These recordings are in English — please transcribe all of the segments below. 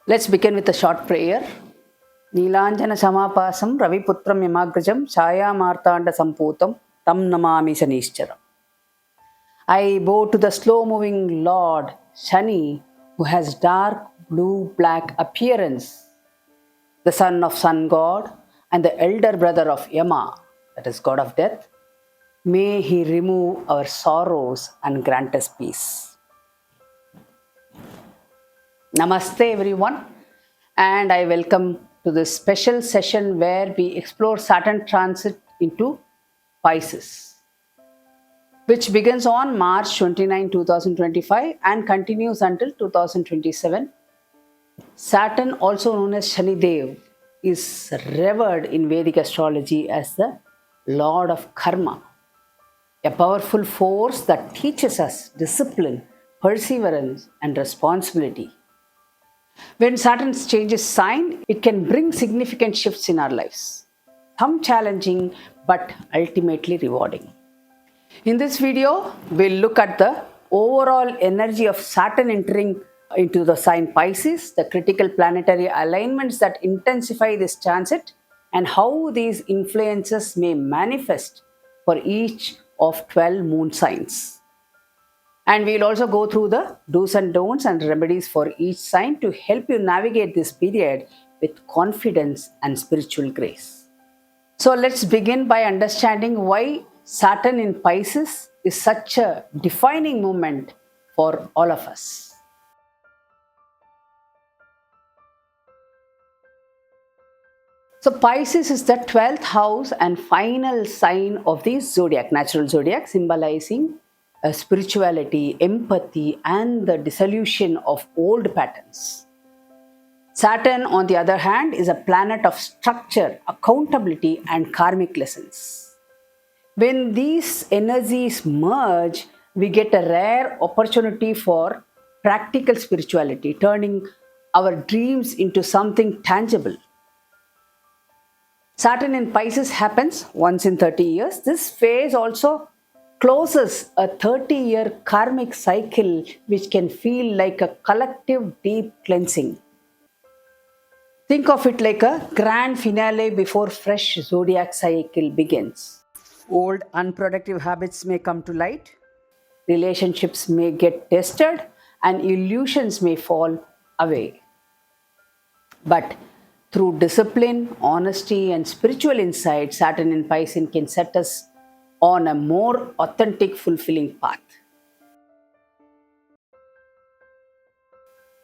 Let's begin with a short prayer. Neelanjana Samapasam Raviputram Yamagrajam Chaya Martanda Samputam Tam Namami Shanishcharam. I bow to the slow-moving Lord Shani, who has dark blue-black appearance, the son of Sun God and the elder brother of Yama, that is God of Death. May he remove our sorrows and grant us peace. Namaste everyone, and I welcome to this special session where we explore Saturn transit into Pisces, which begins on March 29, 2025 and continues until 2027. Saturn, also known as Shani Dev, is revered in Vedic astrology as the Lord of Karma, a powerful force that teaches us discipline, perseverance, and responsibility. When Saturn changes sign, it can bring significant shifts in our lives, some challenging but ultimately rewarding. In this video, we'll look at the overall energy of Saturn entering into the sign Pisces, the critical planetary alignments that intensify this transit, and how these influences may manifest for each of 12 moon signs. And we'll also go through the do's and don'ts and remedies for each sign to help you navigate this period with confidence and spiritual grace. So let's begin by understanding why Saturn in Pisces is such a defining moment for all of us. So Pisces is the 12th house and final sign of the zodiac, natural zodiac, symbolizing spirituality, empathy, and the dissolution of old patterns. Saturn, on the other hand, is a planet of structure, accountability, and karmic lessons. When these energies merge, we get a rare opportunity for practical spirituality, turning our dreams into something tangible. Saturn in Pisces happens once in 30 years. This phase also closes a 30-year karmic cycle, which can feel like a collective deep cleansing. Think of it like a grand finale before fresh zodiac cycle begins. Old unproductive habits may come to light, relationships may get tested, and illusions may fall away. But through discipline, honesty, and spiritual insight, Saturn in Pisces can set us on a more authentic, fulfilling path.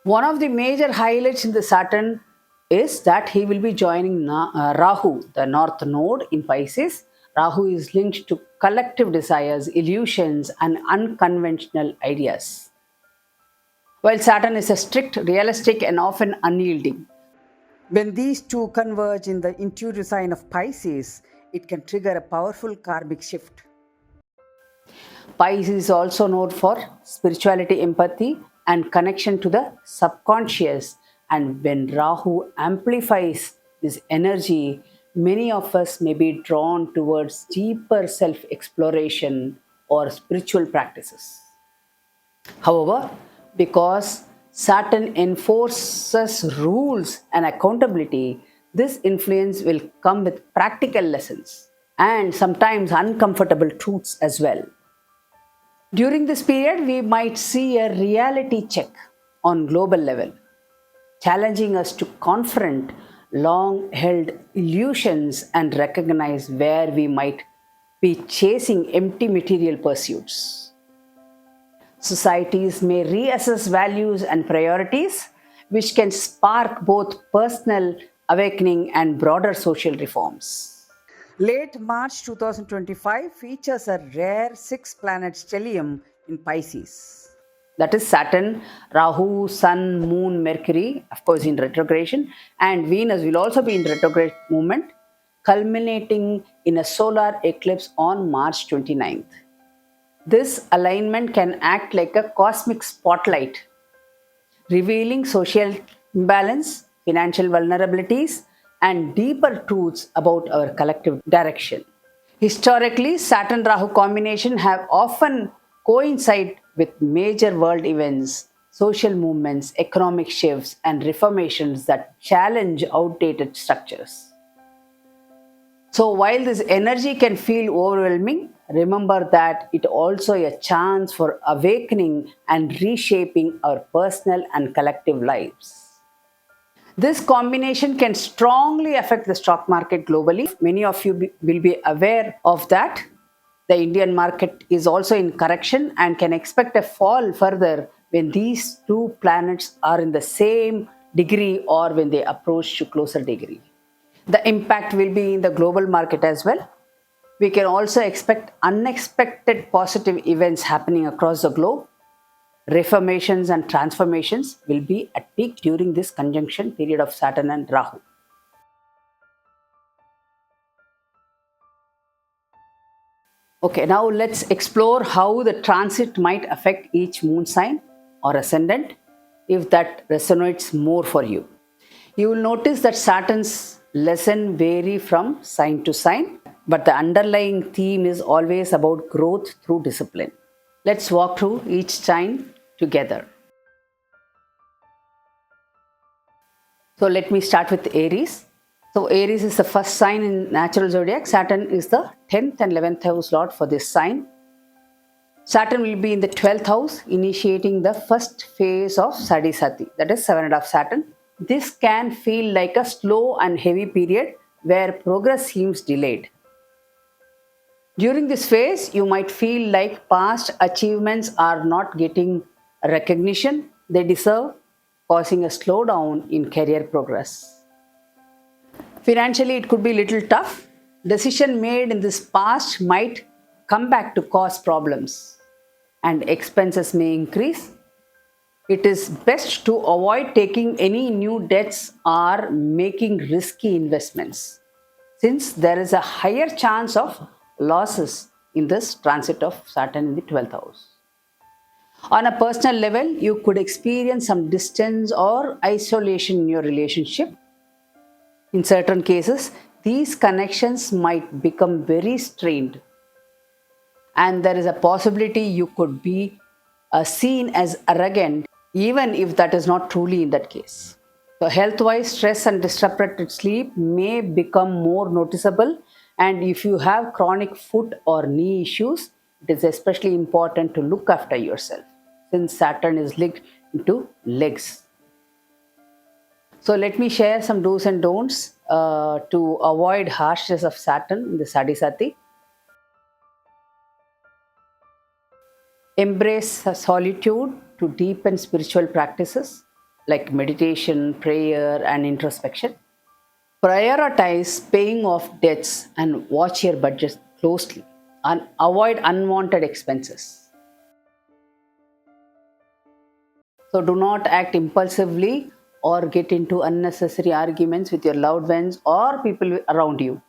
One of the major highlights in the Saturn is that he will be joining Rahu, the North Node in Pisces. Rahu is linked to collective desires, illusions, and unconventional ideas, while Saturn is a strict, realistic, and often unyielding. When these two converge in the intuitive sign of Pisces, it can trigger a powerful karmic shift. Pisces is also known for spirituality, empathy, and connection to the subconscious. And when Rahu amplifies this energy, many of us may be drawn towards deeper self-exploration or spiritual practices. However, because Saturn enforces rules and accountability, this influence will come with practical lessons and sometimes uncomfortable truths as well. During this period, we might see a reality check on global level, challenging us to confront long-held illusions and recognize where we might be chasing empty material pursuits. Societies may reassess values and priorities, which can spark both personal awakening and broader social reforms. Late March 2025 features a rare 6-planet stellium in Pisces. That is Saturn, Rahu, Sun, Moon, Mercury, of course in retrogression, and Venus will also be in retrograde movement, culminating in a solar eclipse on March 29th. This alignment can act like a cosmic spotlight, revealing social imbalance, financial vulnerabilities, and deeper truths about our collective direction. Historically, Saturn-Rahu combination have often coincided with major world events social movements, economic shifts, and reformations that challenge outdated structures. So, while this energy can feel overwhelming, remember that it also a chance for awakening and reshaping our personal and collective lives. This combination can strongly affect the stock market globally. Many of you will be aware of that. The Indian market is also in correction and can expect a fall further when these two planets are in the same degree or when they approach to closer degree. The impact will be in the global market as well. We can also expect unexpected positive events happening across the globe. Reformations and transformations will be at peak during this conjunction period of Saturn and Rahu. Okay, now let's explore how the transit might affect each moon sign or ascendant if that resonates more for you. You will notice that Saturn's lesson vary from sign to sign, but the underlying theme is always about growth through discipline. Let's walk through each sign together. So let me start with Aries. So Aries is the first sign in natural zodiac. Saturn is the 10th and 11th house lord for this sign. Saturn will be in the 12th house, initiating the first phase of Sadhisati, that is 7.5 Saturn. This can feel like a slow and heavy period where progress seems delayed. During this phase, you might feel like past achievements are not getting recognition they deserve, causing a slowdown in career progress. Financially, it could be a little tough. Decision made in this past might come back to cause problems and expenses may increase. It is best to avoid taking any new debts or making risky investments, since there is a higher chance of losses in this transit of Saturn in the 12th house. On a personal level, you could experience some distance or isolation in your relationship. In certain cases, these connections might become very strained, and there is a possibility you could be seen as arrogant, even if that is not truly in that case. So, health wise, stress and disrupted sleep may become more noticeable, and if you have chronic foot or knee issues, it is especially important to look after yourself since Saturn is linked into legs. So let me share some do's and don'ts to avoid harshness of Saturn in the Sadhisati. Embrace solitude to deepen spiritual practices like meditation, prayer, and introspection. Prioritize paying off debts and watch your budget closely and avoid unwanted expenses. So do not act impulsively or get into unnecessary arguments with your loved ones or people around you.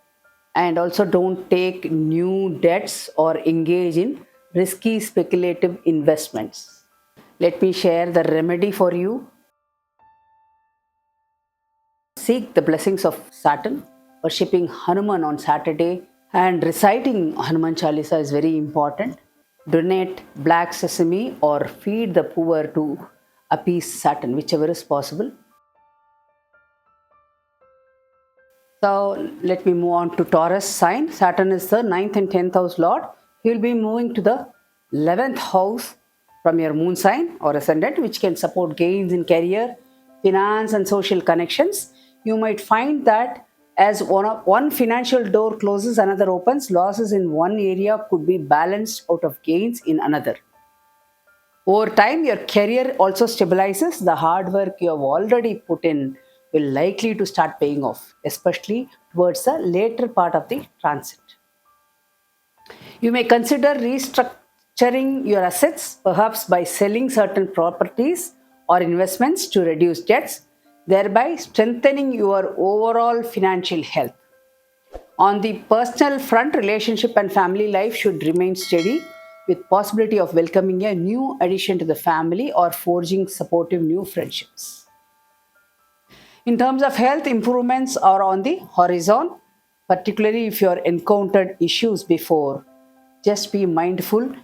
And also don't take new debts or engage in risky speculative investments. Let me share the remedy for you. Seek the blessings of Saturn. Worshipping Hanuman on Saturday and reciting Hanuman Chalisa is very important. Donate black sesame or feed the poor to appease Saturn, whichever is possible. So let me move on to Taurus sign. Saturn is the 9th and 10th house lord. He will be moving to the 11th house from your moon sign or ascendant, which can support gains in career, finance, and social connections. You might find that as one financial door closes, another opens. Losses in one area could be balanced out of gains in another. Over time, your career also stabilizes. The hard work you have already put in will likely to start paying off, especially towards the later part of the transit. You may consider restructuring your assets, perhaps by selling certain properties or investments to reduce debts, thereby strengthening your overall financial health. On the personal front, relationship and family life should remain steady, with possibility of welcoming a new addition to the family or forging supportive new friendships. In terms of health, improvements are on the horizon, particularly if you have encountered issues before. Just be mindful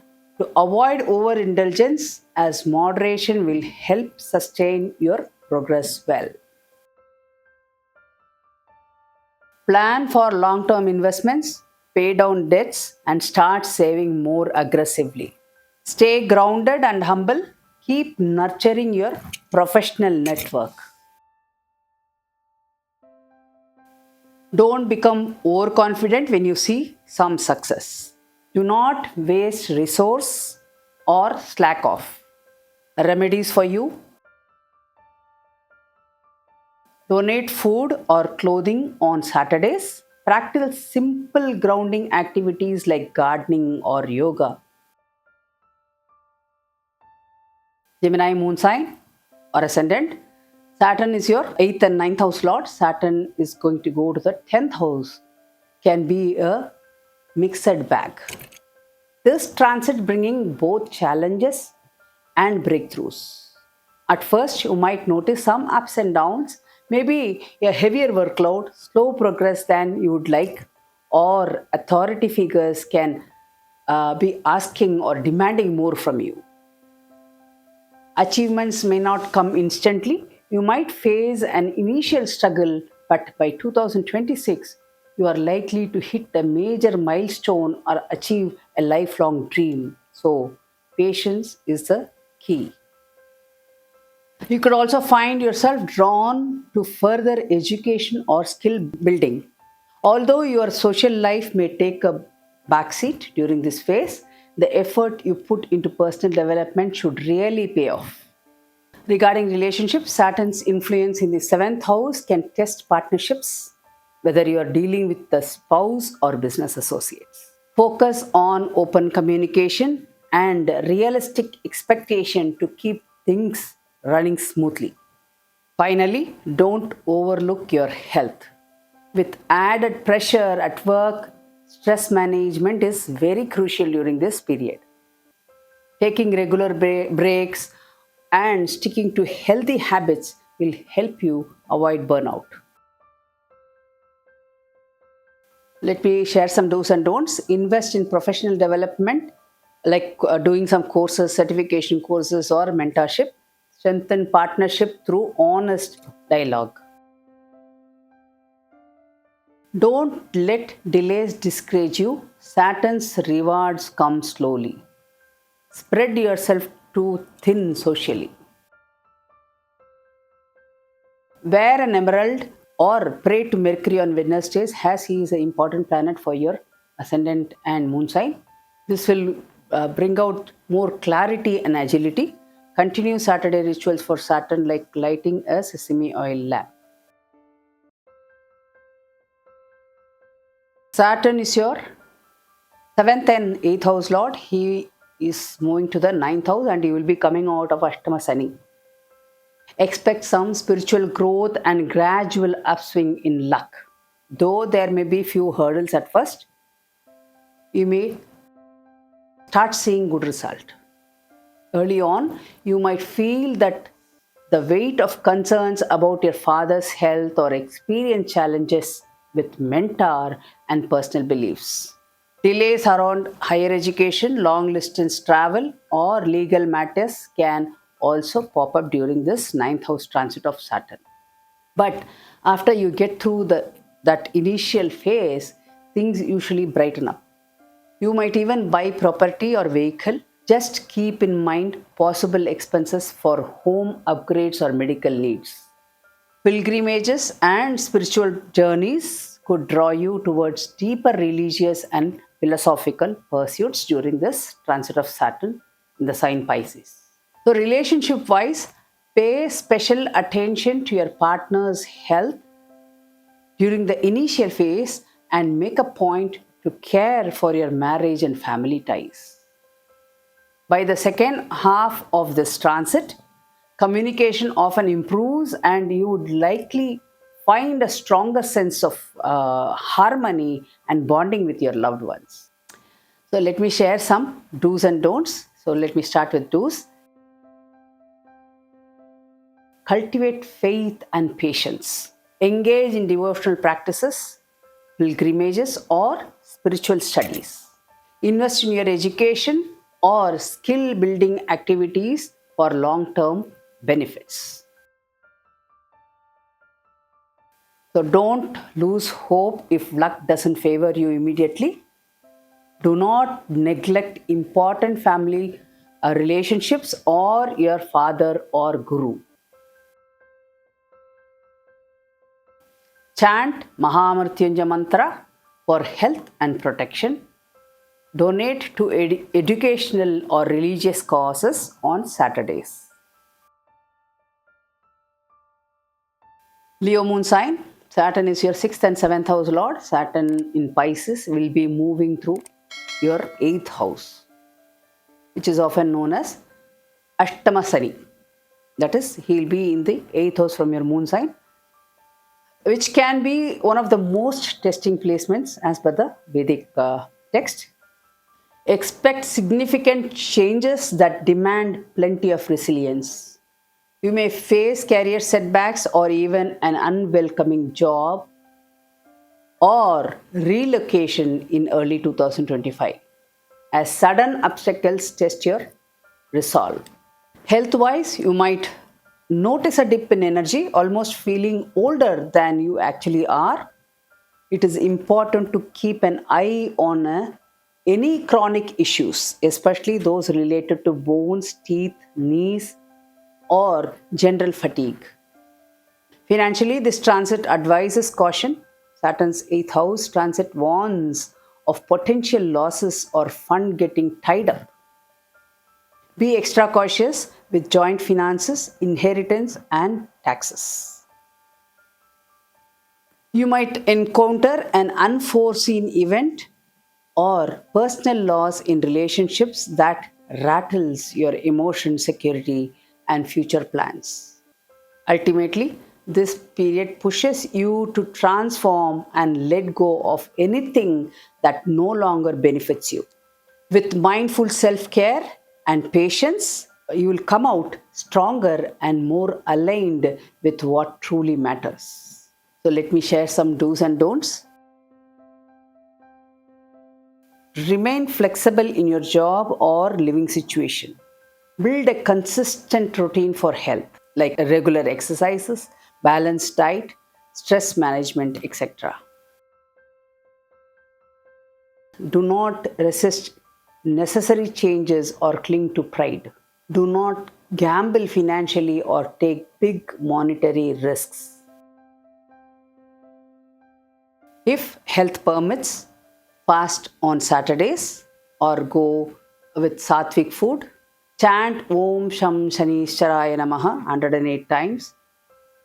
to avoid overindulgence, as moderation will help sustain your progress well. Plan for long term investments, pay down debts, and start saving more aggressively. Stay grounded and humble. Keep nurturing your professional network. Don't become overconfident when you see some success. Do not waste resource or slack off. Remedies for you: donate food or clothing on Saturdays. Practice simple grounding activities like gardening or yoga. Gemini moon sign or ascendant. Saturn is your 8th and 9th house lord. Saturn is going to go to the 10th house. Can be a mixed bag. This transit bringing both challenges and breakthroughs. At first, you might notice some ups and downs, maybe a heavier workload, slow progress than you would like, or authority figures can be asking or demanding more from you. Achievements may not come instantly. You might face an initial struggle, but by 2026, you are likely to hit a major milestone or achieve a lifelong dream. So, patience is the key. You could also find yourself drawn to further education or skill building. Although your social life may take a backseat during this phase, the effort you put into personal development should really pay off. Regarding relationships, Saturn's influence in the 7th house can test partnerships, whether you are dealing with the spouse or business associates. Focus on open communication and realistic expectation to keep things running smoothly. Finally, don't overlook your health. With added pressure at work, stress management is very crucial during this period. Taking regular breaks and sticking to healthy habits will help you avoid burnout. Let me share some do's and don'ts. Invest in professional development, like doing some courses, certification courses, or mentorship. Strengthen partnership through honest dialogue. Don't let delays discourage you. Saturn's rewards come slowly. Spread yourself too thin socially. Wear an emerald or pray to Mercury on Wednesdays, as he is an important planet for your ascendant and moon sign. This will bring out more clarity and agility. Continue Saturday rituals for Saturn, like lighting a sesame oil lamp. Saturn is your 7th and 8th house lord. He is moving to the 9th house and he will be coming out of Ashtama Sani. Expect some spiritual growth and gradual upswing in luck. Though there may be few hurdles at first, you may start seeing good result. Early on, you might feel that the weight of concerns about your father's health or experience challenges with mentor and personal beliefs. Delays around higher education, long distance travel, or legal matters can also pop up during this 9th house transit of Saturn. But after you get through that initial phase, things usually brighten up. You might even buy property or vehicle. Just keep in mind possible expenses for home upgrades or medical needs. Pilgrimages and spiritual journeys could draw you towards deeper religious and philosophical pursuits during this transit of Saturn in the sign Pisces. So, relationship wise, pay special attention to your partner's health during the initial phase and make a point to care for your marriage and family ties. By the second half of this transit, communication often improves and you would likely find a stronger sense of harmony and bonding with your loved ones. So let me share some do's and don'ts. So let me start with do's. Cultivate faith and patience. Engage in devotional practices, pilgrimages, or spiritual studies. Invest in your education, or skill building activities for long term benefits. So don't lose hope if luck doesn't favor you immediately. Do not neglect important family relationships or your father or guru. Chant Mahamrityunjaya mantra for health and protection. Donate to educational or religious causes on Saturdays. Leo moon sign. Saturn is your 6th and 7th house lord. Saturn in Pisces will be moving through your 8th house, which is often known as Ashtama Sani. That is, he'll be in the 8th house from your moon sign, which can be one of the most testing placements as per the Vedic text. Expect significant changes that demand plenty of resilience. You may face career setbacks or even an unwelcoming job or relocation in early 2025, as sudden obstacles test your resolve. Health wise, you might notice a dip in energy, almost feeling older than you actually are. It is important to keep an eye on any chronic issues, especially those related to bones, teeth, knees, or general fatigue. Financially, this transit advises caution. Saturn's 8th house transit warns of potential losses or fund getting tied up. Be extra cautious with joint finances, inheritance, and taxes. You might encounter an unforeseen event or personal loss in relationships that rattles your emotion, security, and future plans. Ultimately, this period pushes you to transform and let go of anything that no longer benefits you. With mindful self care and patience, you will come out stronger and more aligned with what truly matters. So, let me share some do's and don'ts. Remain flexible in your job or living situation. Build a consistent routine for health, like regular exercises, balanced diet, stress management, etc. Do not resist necessary changes or cling to pride. Do not gamble financially or take big monetary risks. If health permits, fast on Saturdays or go with sattvic food. Chant Om Sham Shanishcharaya Namaha 108 times.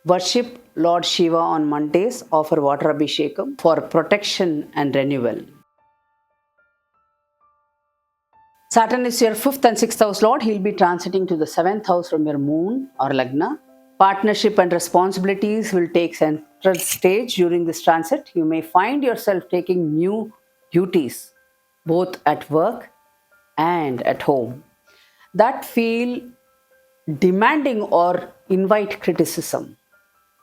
Worship Lord Shiva on Mondays. Offer water abhishekam for protection and renewal. Saturn is your 5th and 6th house lord. He'll be transiting to the 7th house from your moon or lagna. Partnership and responsibilities will take central stage during this transit. You may find yourself taking new duties, both at work and at home, that feel demanding or invite criticism.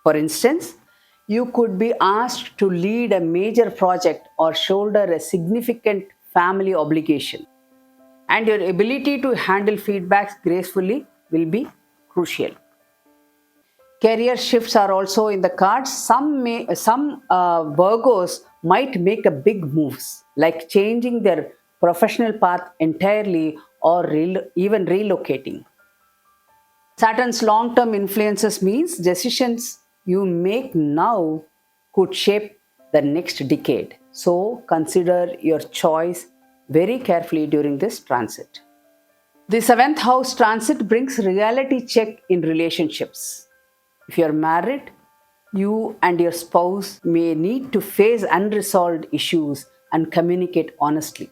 For instance, you could be asked to lead a major project or shoulder a significant family obligation, and your ability to handle feedbacks gracefully will be crucial. Career shifts are also in the cards. Some Virgos might make a big moves, like changing their professional path entirely or even relocating. Saturn's long-term influences means decisions you make now could shape the next decade. So consider your choice very carefully during this transit. The 7th house transit brings reality check in relationships. If you are married, you and your spouse may need to face unresolved issues and communicate honestly.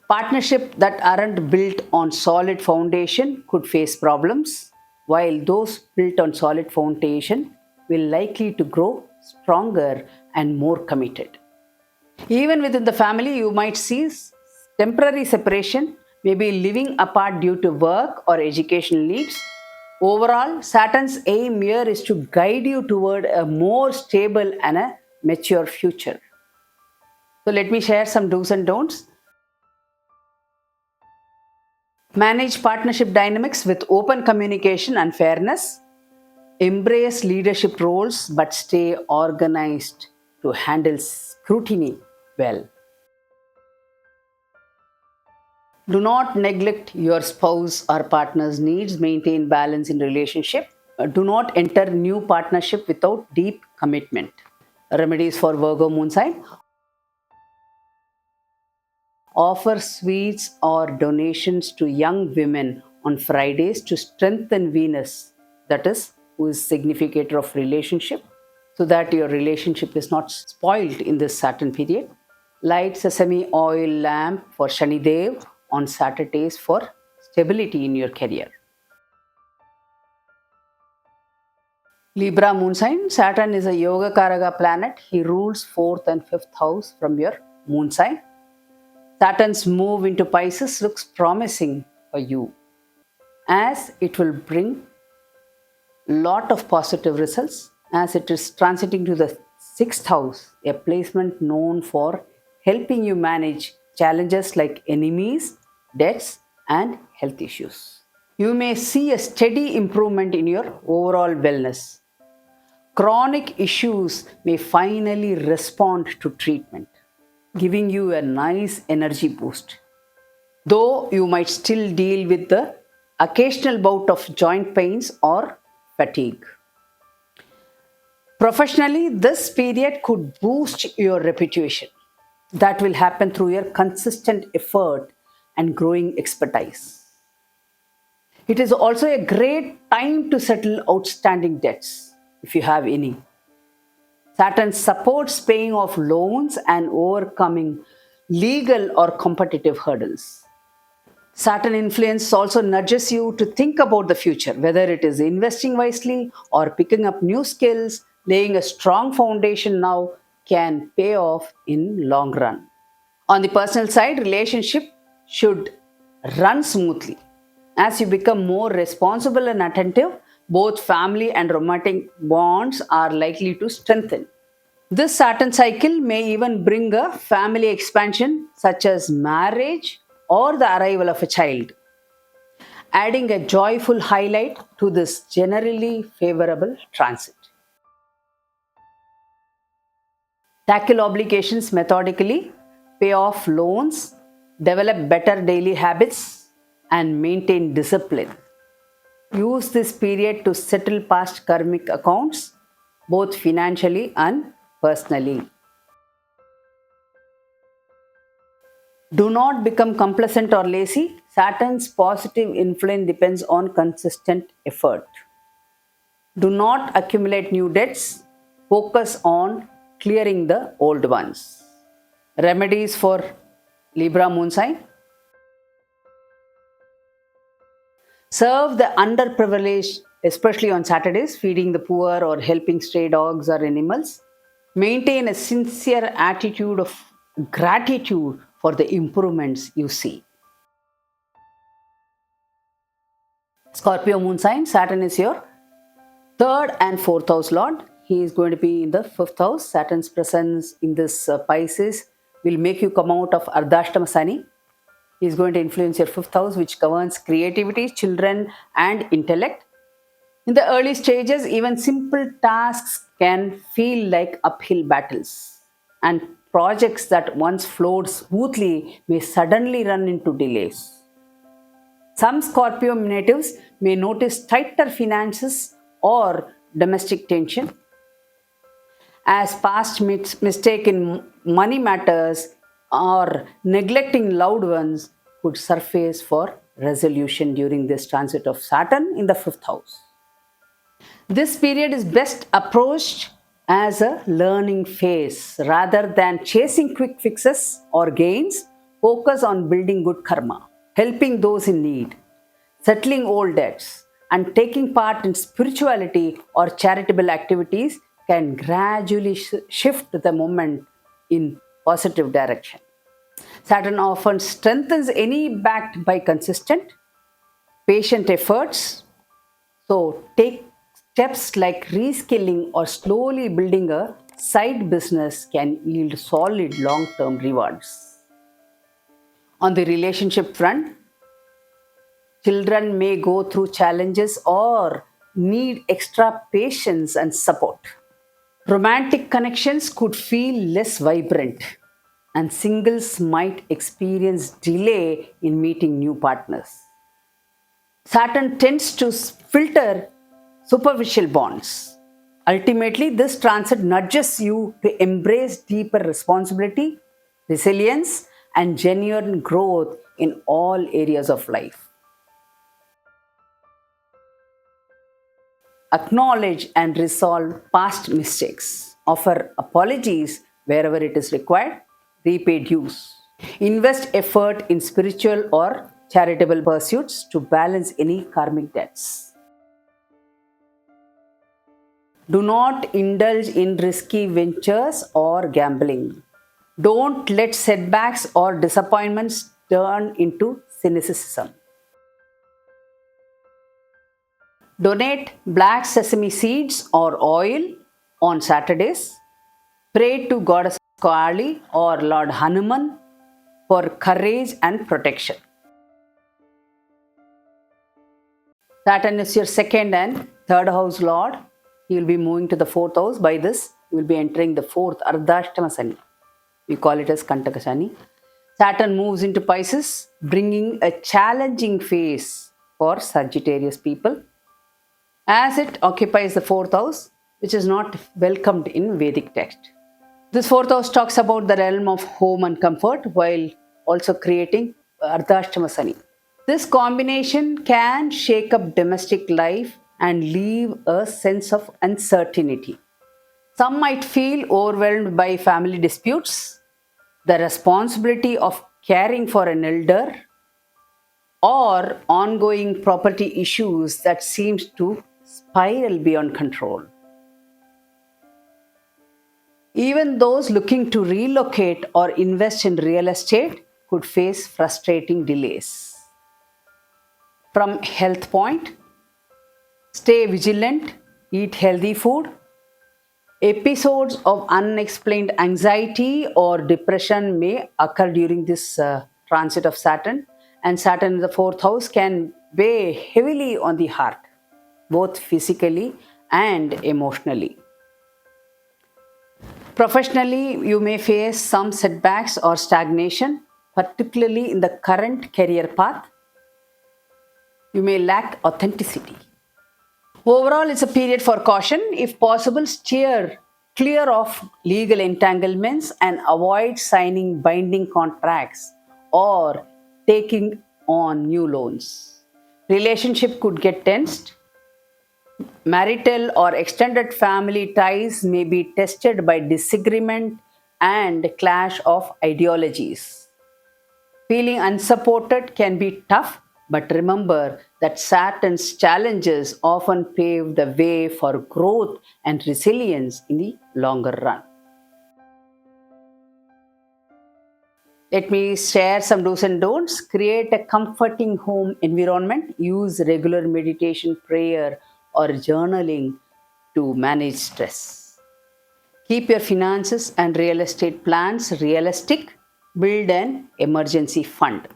Partnerships that aren't built on solid foundation could face problems, while those built on solid foundation will likely to grow stronger and more committed. Even within the family, you might see temporary separation, maybe living apart due to work or educational needs. Overall, Saturn's aim here is to guide you toward a more stable and a mature future. So let me share some do's and don'ts. Manage partnership dynamics with open communication and fairness. Embrace leadership roles but stay organized to handle scrutiny well. Do not neglect your spouse or partner's needs. Maintain balance in relationship. Do not enter new partnership without deep commitment. Remedies for Virgo moon sign. Offer sweets or donations to young women on Fridays to strengthen Venus, that is, who is significator of relationship, so that your relationship is not spoiled in this Saturn period. Light sesame oil lamp for Shani Dev on Saturdays for stability in your career. Libra moon sign. Saturn is a Yoga Karaka planet. He rules 4th and 5th house from your moon sign. Saturn's move into Pisces looks promising for you, as it will bring lot of positive results as it is transiting to the 6th house, a placement known for helping you manage challenges like enemies, debts, and health issues. You may see a steady improvement in your overall wellness. Chronic issues may finally respond to treatment, giving you a nice energy boost. Though you might still deal with the occasional bout of joint pains or fatigue. Professionally, this period could boost your reputation. That will happen through your consistent effort and growing expertise. It is also a great time to settle outstanding debts, if you have any. Saturn supports paying off loans and overcoming legal or competitive hurdles. Saturn influence also nudges you to think about the future, whether it is investing wisely or picking up new skills. Laying a strong foundation now can pay off in long run. On the personal side, relationship should run smoothly. As you become more responsible and attentive, both family and romantic bonds are likely to strengthen. This Saturn cycle may even bring a family expansion such as marriage or the arrival of a child, adding a joyful highlight to this generally favorable transit. Tackle obligations methodically, pay off loans, develop better daily habits, and maintain discipline. Use this period to settle past karmic accounts, both financially and personally. Do not become complacent or lazy. Saturn's positive influence depends on consistent effort. Do not accumulate new debts. Focus on clearing the old ones. Remedies for Libra moon sign. Serve the underprivileged, especially on Saturdays, feeding the poor or helping stray dogs or animals. Maintain a sincere attitude of gratitude for the improvements you see. Scorpio moon sign. Saturn is your 3rd and 4th house lord. He is going to be in the 5th house. Saturn's presence in this Pisces will make you come out of Ardhashtama Sani. He is going to influence your 5th house, which governs creativity, children, and intellect. In the early stages, even simple tasks can feel like uphill battles, and projects that once flowed smoothly may suddenly run into delays. Some Scorpio natives may notice tighter finances or domestic tension, as past mistake in money matters or neglecting loved ones could surface for resolution during this transit of Saturn in the 5th house. This period is best approached as a learning phase rather than chasing quick fixes or gains. Focus on building good karma, helping those in need, settling old debts, and taking part in spirituality or charitable activities can gradually shift the moment in positive direction. Saturn often strengthens any backed by consistent, patient efforts. So take steps like reskilling or slowly building a side business can yield solid long-term rewards. On the relationship front, Children may go through challenges or need extra patience and support. Romantic connections could feel less vibrant, and singles might experience delay in meeting new partners. Saturn tends to filter superficial bonds. Ultimately, this transit nudges you to embrace deeper responsibility, resilience, and genuine growth in all areas of life. Acknowledge and resolve past mistakes. Offer apologies wherever it is required. Repay dues. Invest effort in spiritual or charitable pursuits to balance any karmic debts. Do not indulge in risky ventures or gambling. Don't let setbacks or disappointments turn into cynicism. Donate black sesame seeds or oil on Saturdays. Pray to Goddess Kali or Lord Hanuman for courage and protection. Saturn is your second and third house lord. He will be moving to the fourth house. By this, you will be entering the fourth Ardhashtama Sani. We call it as Kantaka Sani. Saturn moves into Pisces, bringing a challenging phase for Sagittarius people, as it occupies the fourth house, which is not welcomed in Vedic text. This fourth house talks about the realm of home and comfort while also creating Ardhashtama Sani. This combination can shake up domestic life and leave a sense of uncertainty. Some might feel overwhelmed by family disputes, the responsibility of caring for an elder, or ongoing property issues that seems to spiral beyond control. Even those looking to relocate or invest in real estate could face frustrating delays. From health point, stay vigilant, eat healthy food. Episodes of unexplained anxiety or depression may occur during this transit of Saturn, and Saturn in the fourth house can weigh heavily on the heart, both physically and emotionally. Professionally, you may face some setbacks or stagnation, particularly in the current career path. You may lack authenticity. Overall, it's a period for caution. If possible, steer clear of legal entanglements and avoid signing binding contracts or taking on new loans. Relationship could get tensed. Marital or extended family ties may be tested by disagreement and clash of ideologies. Feeling unsupported can be tough, but remember that Saturn's challenges often pave the way for growth and resilience in the longer run. Let me share some do's and don'ts. Create a comforting home environment. Use regular meditation, prayer, or journaling to manage stress. Keep your finances and real estate plans realistic. Build an emergency fund.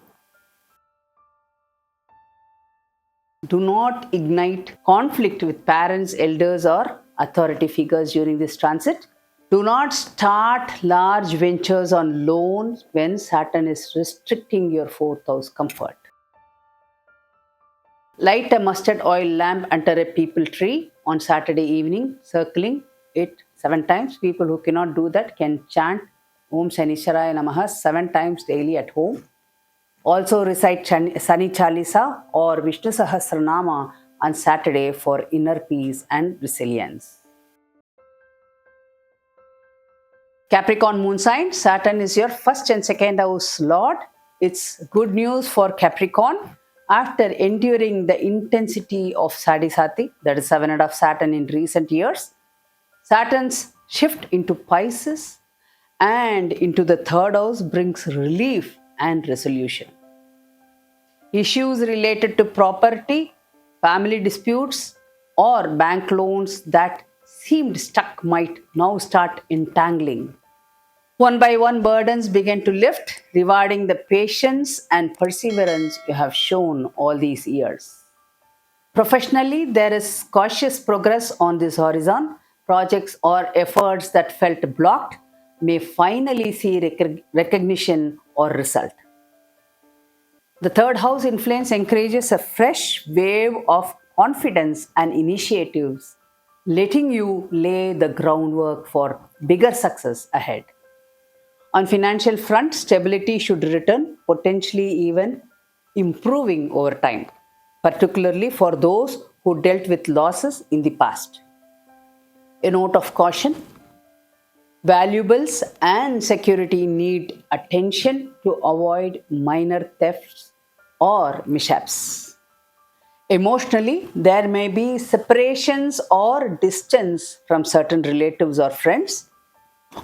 Do not ignite conflict with parents, elders, or authority figures during this transit. Do not start large ventures on loans when Saturn is restricting your fourth house comfort. Light a mustard oil lamp under a peepal tree on Saturday evening, circling it 7 times. People who cannot do that can chant Om Shanisharaya Namaha 7 times daily at home. Also recite Sani Chalisa or Vishnu Sahasranama on Saturday for inner peace and resilience. Capricorn moon sign, Saturn is your first and second house lord. It's good news for Capricorn. After enduring the intensity of Sadisati, that is 7 of Saturn in recent years, Saturn's shift into Pisces and into the third house brings relief and resolution. Issues related to property, family disputes, or bank loans that seemed stuck might now start entangling. One by one, burdens begin to lift, rewarding the patience and perseverance you have shown all these years. Professionally, there is cautious progress on this horizon. Projects or efforts that felt blocked may finally see recognition or result. The third house influence encourages a fresh wave of confidence and initiatives, letting you lay the groundwork for bigger success ahead. On financial front, stability should return, potentially even improving over time, particularly for those who dealt with losses in the past. A note of caution: valuables and security need attention to avoid minor thefts or mishaps. Emotionally, there may be separations or distance from certain relatives or friends,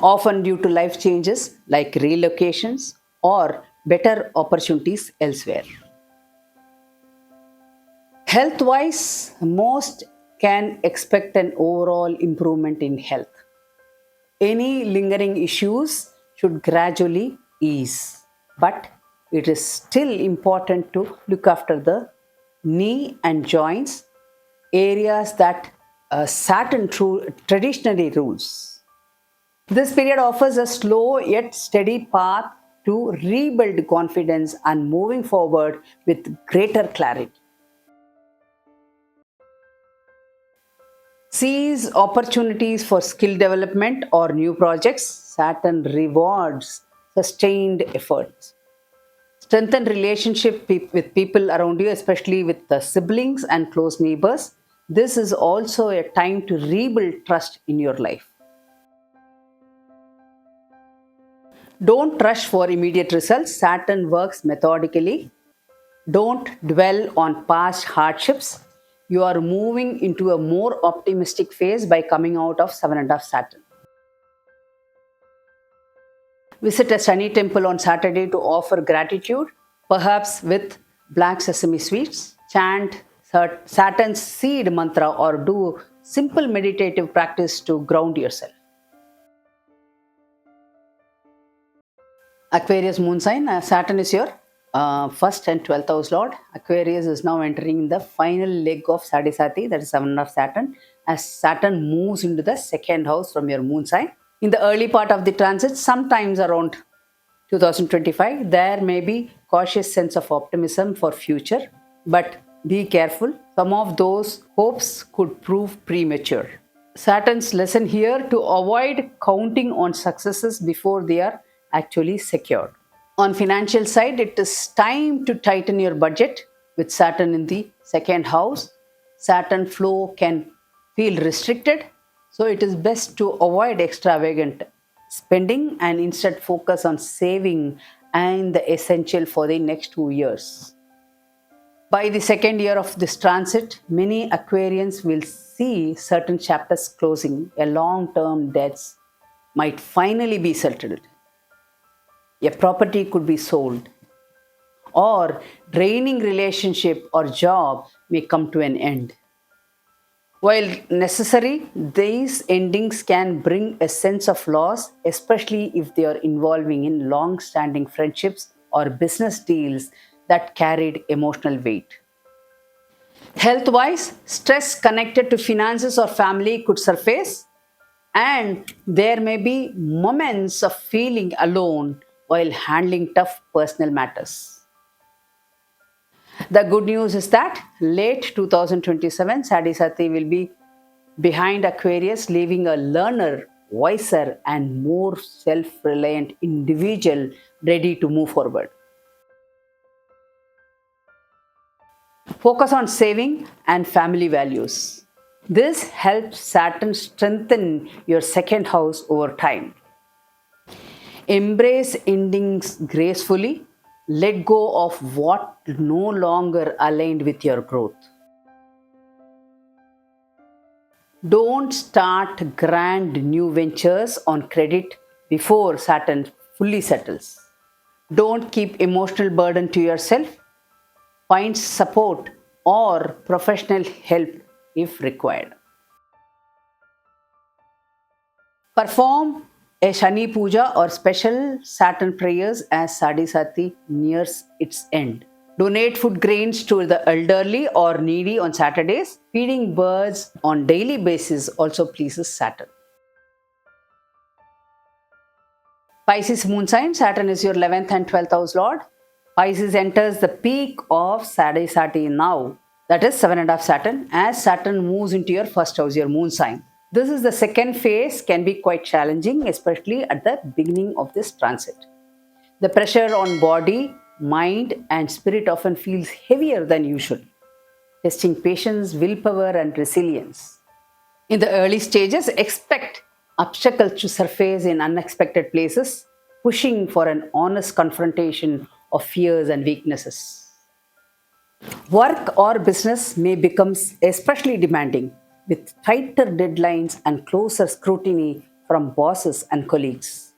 often due to life changes like relocations or better opportunities elsewhere. Health wise, most can expect an overall improvement in health. Any lingering issues should gradually ease, but it is still important to look after the knee and joints, areas that Saturn traditionally rules. This period offers a slow yet steady path to rebuild confidence and moving forward with greater clarity. Seize opportunities for skill development or new projects. Saturn rewards sustained efforts. Strengthen relationship with people around you, especially with the siblings and close neighbors. This is also a time to rebuild trust in your life. Don't rush for immediate results. Saturn works methodically. Don't dwell on past hardships. You are moving into a more optimistic phase by coming out of 7.5 Saturn. Visit a Shani temple on Saturday to offer gratitude, perhaps with black sesame sweets. Chant Saturn's seed mantra or do simple meditative practice to ground yourself. Aquarius moon sign. Saturn is your first and 12th house lord. Aquarius is now entering the final leg of Sadisati, that is 7 of Saturn, as Saturn moves into the second house from your moon sign. In the early part of the transit, sometimes around 2025, there may be cautious sense of optimism for future, but be careful. Some of those hopes could prove premature. Saturn's lesson here to avoid counting on successes before they are actually secured. On financial side, it is time to tighten your budget with Saturn in the second house. Saturn flow can feel restricted, so it is best to avoid extravagant spending and instead focus on saving and the essential for the next 2 years. By the second year of this transit, many Aquarians will see certain chapters closing. A long-term debts might finally be settled. A property could be sold, or draining relationship or job may come to an end. While necessary, these endings can bring a sense of loss, especially if they are involving in long-standing friendships or business deals that carried emotional weight. Health-wise, stress connected to finances or family could surface, and there may be moments of feeling alone while handling tough personal matters. The good news is that late 2027, Sadisati will be behind Aquarius, leaving a learner, wiser, and more self reliant individual ready to move forward. Focus on saving and family values. This helps Saturn strengthen your second house over time. Embrace endings gracefully. Let go of what no longer aligned with your growth. Don't start grand new ventures on credit before Saturn fully settles. Don't keep emotional burden to yourself. Find support or professional help if required. Perform a Shani Puja or special Saturn prayers as Sadisati nears its end. Donate food grains to the elderly or needy on Saturdays. Feeding birds on daily basis also pleases Saturn. Pisces moon sign, Saturn is your 11th and 12th house lord. Pisces enters the peak of Sadisati now, that is 7.5 Saturn, as Saturn moves into your first house, your moon sign. This is the second phase, can be quite challenging, especially at the beginning of this transit. The pressure on body, mind, and spirit often feels heavier than usual, testing patience, willpower, and resilience. In the early stages, expect obstacles to surface in unexpected places, pushing for an honest confrontation of fears and weaknesses. Work or business may become especially demanding, with tighter deadlines and closer scrutiny from bosses and colleagues.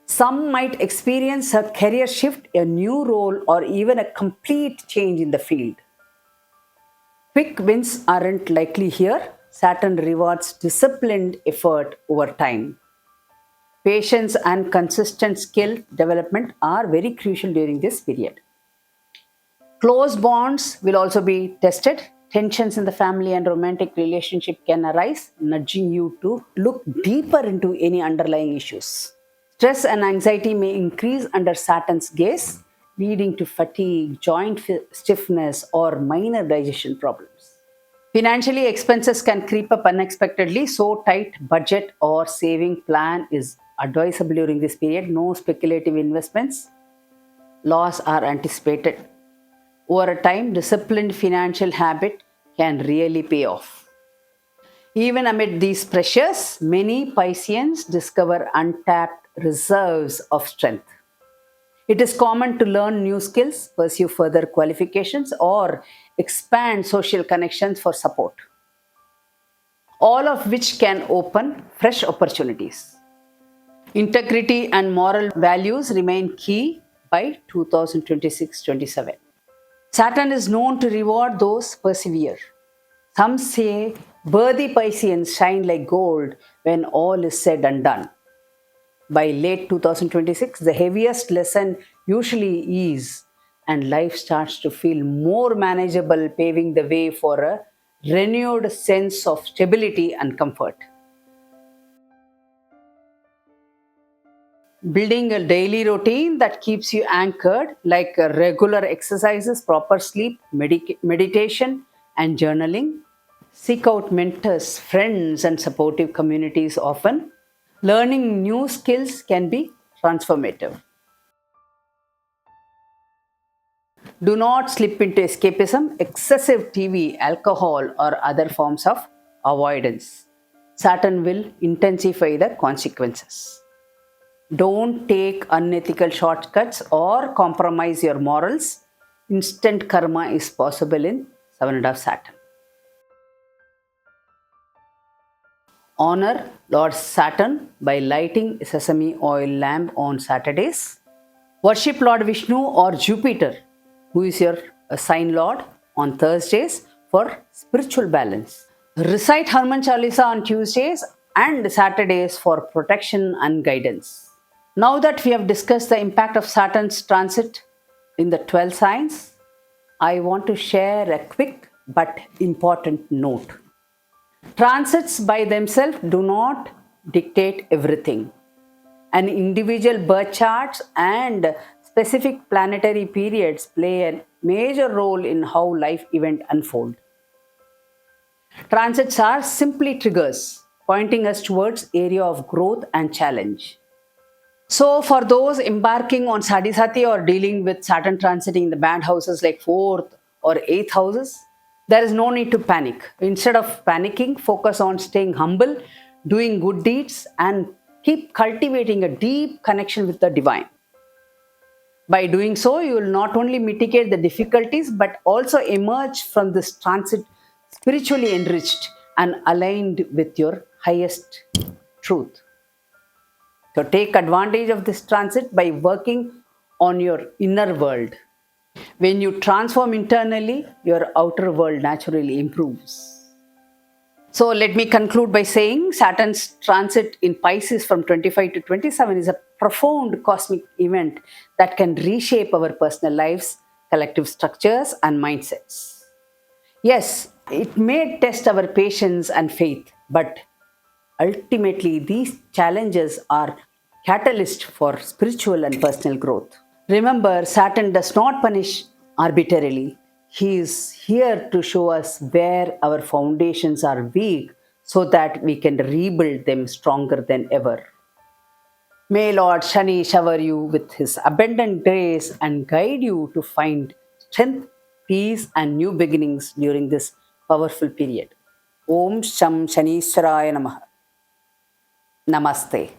Some might experience a career shift, a new role, or even a complete change in the field. Quick wins aren't likely here. Saturn rewards disciplined effort over time. Patience and consistent skill development are very crucial during this period. Close bonds will also be tested. Tensions in the family and romantic relationship can arise, nudging you to look deeper into any underlying issues. Stress and anxiety may increase under Saturn's gaze, leading to fatigue, joint stiffness, or minor digestion problems. Financially, expenses can creep up unexpectedly, so tight budget or saving plan is advisable during this period. No speculative investments. Loss are anticipated. Over a time, disciplined financial habit can really pay off. Even amid these pressures, many Pisceans discover untapped reserves of strength. It is common to learn new skills, pursue further qualifications, or expand social connections for support, all of which can open fresh opportunities. Integrity and moral values remain key by 2026-27. Saturn is known to reward those persevere. Some say worthy Pisceans shine like gold when all is said and done. By late 2026, the heaviest lesson usually is, and life starts to feel more manageable, paving the way for a renewed sense of stability and comfort. Building a daily routine that keeps you anchored, like regular exercises, proper sleep, meditation, and journaling. Seek out mentors, friends, and supportive communities often. Learning new skills can be transformative. Do not slip into escapism, excessive TV, alcohol, or other forms of avoidance. Saturn will intensify the consequences. Don't take unethical shortcuts or compromise your morals. Instant karma is possible in 7.5 Saturn. Honor Lord Saturn by lighting a sesame oil lamp on Saturdays. Worship Lord Vishnu or Jupiter, who is your sign lord, on Thursdays for spiritual balance. Recite Hanuman Chalisa on Tuesdays and Saturdays for protection and guidance. Now that we have discussed the impact of Saturn's transit in the 12 signs, I want to share a quick but important note. Transits by themselves do not dictate everything. An individual birth charts and specific planetary periods play a major role in how life events unfold. Transits are simply triggers, pointing us towards area of growth and challenge. So for those embarking on Sadhisati or dealing with Saturn transiting in the bad houses like 4th or 8th houses, there is no need to panic. Instead of panicking, focus on staying humble, doing good deeds, and keep cultivating a deep connection with the divine. By doing so, you will not only mitigate the difficulties but also emerge from this transit spiritually enriched and aligned with your highest truth. So take advantage of this transit by working on your inner world. When you transform internally, your outer world naturally improves. So let me conclude by saying Saturn's transit in Pisces from 25 to 27 is a profound cosmic event that can reshape our personal lives, collective structures, and mindsets. Yes, it may test our patience and faith, but ultimately these challenges are catalyst for spiritual and personal growth. Remember, Saturn does not punish arbitrarily. He is here to show us where our foundations are weak so that we can rebuild them stronger than ever. May Lord Shani shower you with his abundant grace and guide you to find strength, peace, and new beginnings during this powerful period. Om Sham Shaniswaraya Namaha. Namaste.